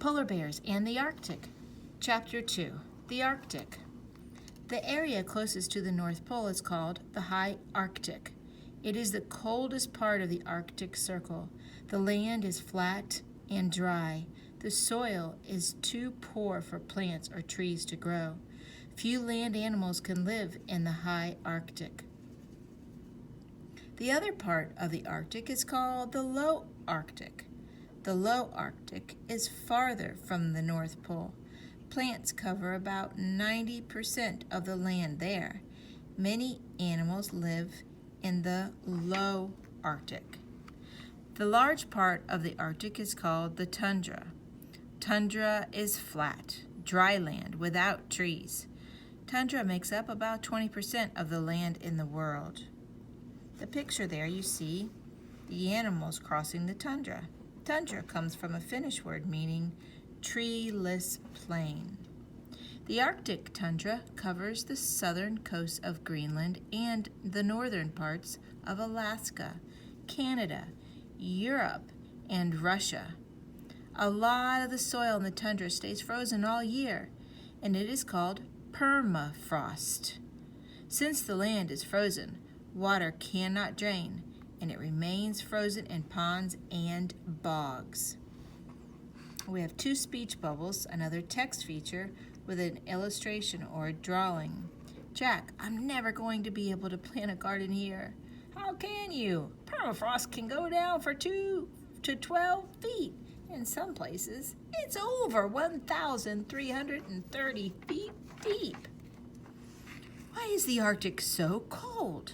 Polar bears and the Arctic. Chapter 2, the Arctic. The area closest to the North Pole is called the High Arctic. It is the coldest part of the Arctic Circle. The land is flat and dry. The soil is too poor for plants or trees to grow. Few land animals can live in the High Arctic. The other part of the Arctic is called the Low Arctic. The Low Arctic is farther from the North Pole. Plants cover about 90% of the land there. Many animals live in the Low Arctic. The large part of the Arctic is called the tundra. Tundra is flat, dry land without trees. Tundra makes up about 20% of the land in the world. The picture there you see the animals crossing the tundra. Tundra comes from a Finnish word meaning treeless plain. The Arctic tundra covers the southern coast of Greenland and the northern parts of Alaska, Canada, Europe, and Russia. A lot of the soil in the tundra stays frozen all year, and it is called permafrost. Since the land is frozen, water cannot drain, and it remains frozen in ponds and bogs. We have 2 speech bubbles, another text feature with an illustration or drawing. Jack, I'm never going to be able to plant a garden here. How can you? Permafrost can go down for 2 to 12 feet. In some places, it's over 1,330 feet deep. Why is the Arctic so cold?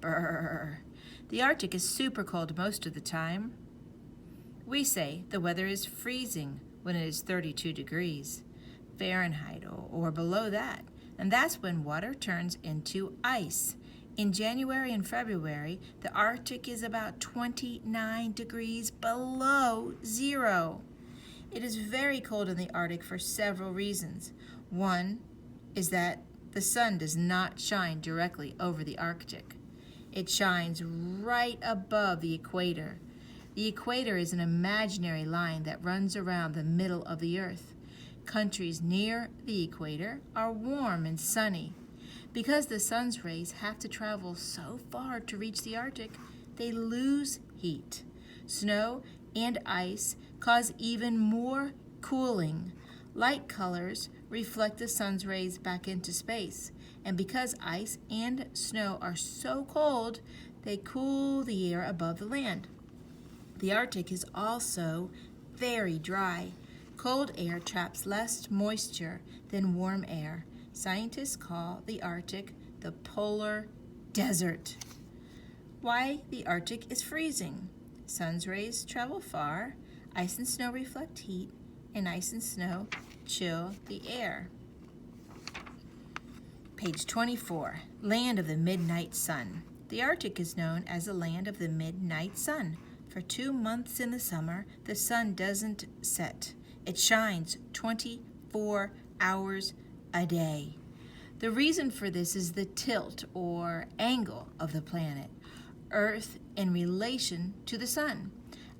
Brr. The Arctic is super cold most of the time. We say the weather is freezing when it is 32 degrees Fahrenheit or below that, and that's when water turns into ice. In January and February, the Arctic is about 29 degrees below zero. It is very cold in the Arctic for several reasons. One is that the sun does not shine directly over the Arctic. It shines right above the equator. The equator is an imaginary line that runs around the middle of the Earth. Countries near the equator are warm and sunny. Because the sun's rays have to travel so far to reach the Arctic, they lose heat. Snow and ice cause even more cooling. Light colors reflect the sun's rays back into space, and because ice and snow are so cold, they cool the air above the land. The Arctic is also very dry. Cold air traps less moisture than warm air. Scientists call the Arctic the polar desert. Why the Arctic is freezing. Sun's rays travel far, ice and snow reflect heat, and ice and snow chill the air. Page 24, Land of the Midnight Sun. The Arctic is known as the land of the midnight sun. For 2 months in the summer, the sun doesn't set. It shines 24 hours a day. The reason for this is the tilt or angle of the planet, Earth in relation to the sun.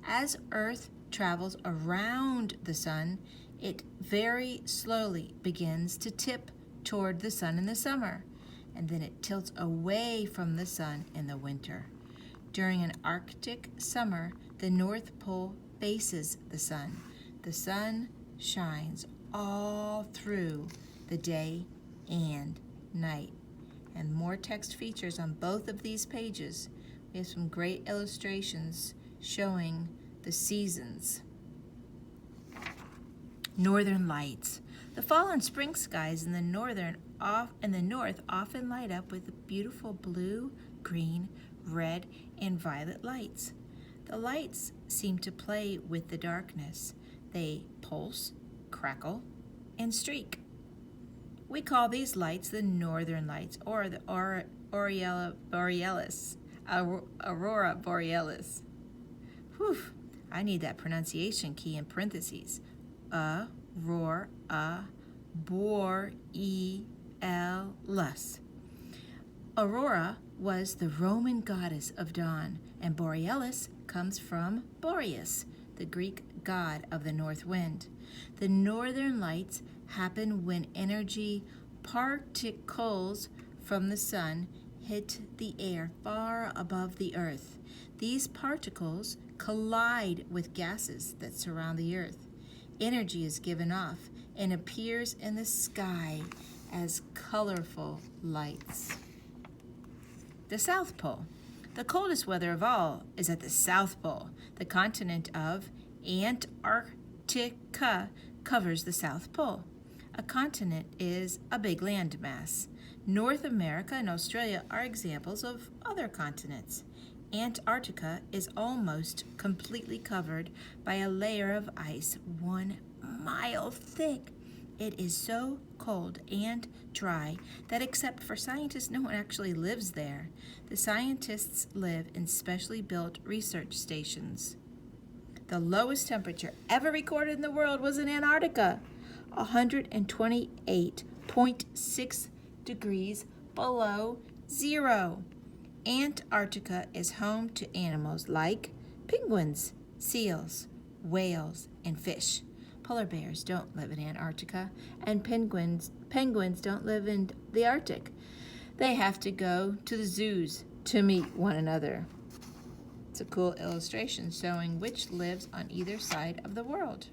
As Earth travels around the sun, it very slowly begins to tip toward the sun in the summer, and then it tilts away from the sun in the winter. During an Arctic summer, the North Pole faces the sun. The sun shines all through the day and night. And more text features on both of these pages. We have some great illustrations showing the seasons. Northern Lights. The fall and spring skies in the north often light up with beautiful blue, green, red, and violet lights. The lights seem to play with the darkness. They pulse, crackle, and streak. We call these lights the Northern Lights or the Aurora Borealis. Whew, I need that pronunciation key in parentheses. Aurora Borealis. Aurora was the Roman goddess of dawn, and Borealis comes from Boreas, the Greek god of the north wind. The northern lights happen when energy particles from the sun hit the air far above the earth. These particles collide with gases that surround the earth. Energy is given off and appears in the sky as colorful lights. The South Pole. The coldest weather of all is at the South Pole. The continent of Antarctica covers the South Pole. A continent is a big land mass. North America and Australia are examples of other continents. Antarctica is almost completely covered by a layer of ice 1 mile thick. It is so cold and dry that except for scientists, no one actually lives there. The scientists live in specially built research stations. The lowest temperature ever recorded in the world was in Antarctica, 128.6 degrees below zero. Antarctica is home to animals like penguins, seals, whales, and fish. Polar bears don't live in Antarctica, and penguins don't live in the Arctic. They have to go to the zoos to meet one another. It's a cool illustration showing which lives on either side of the world.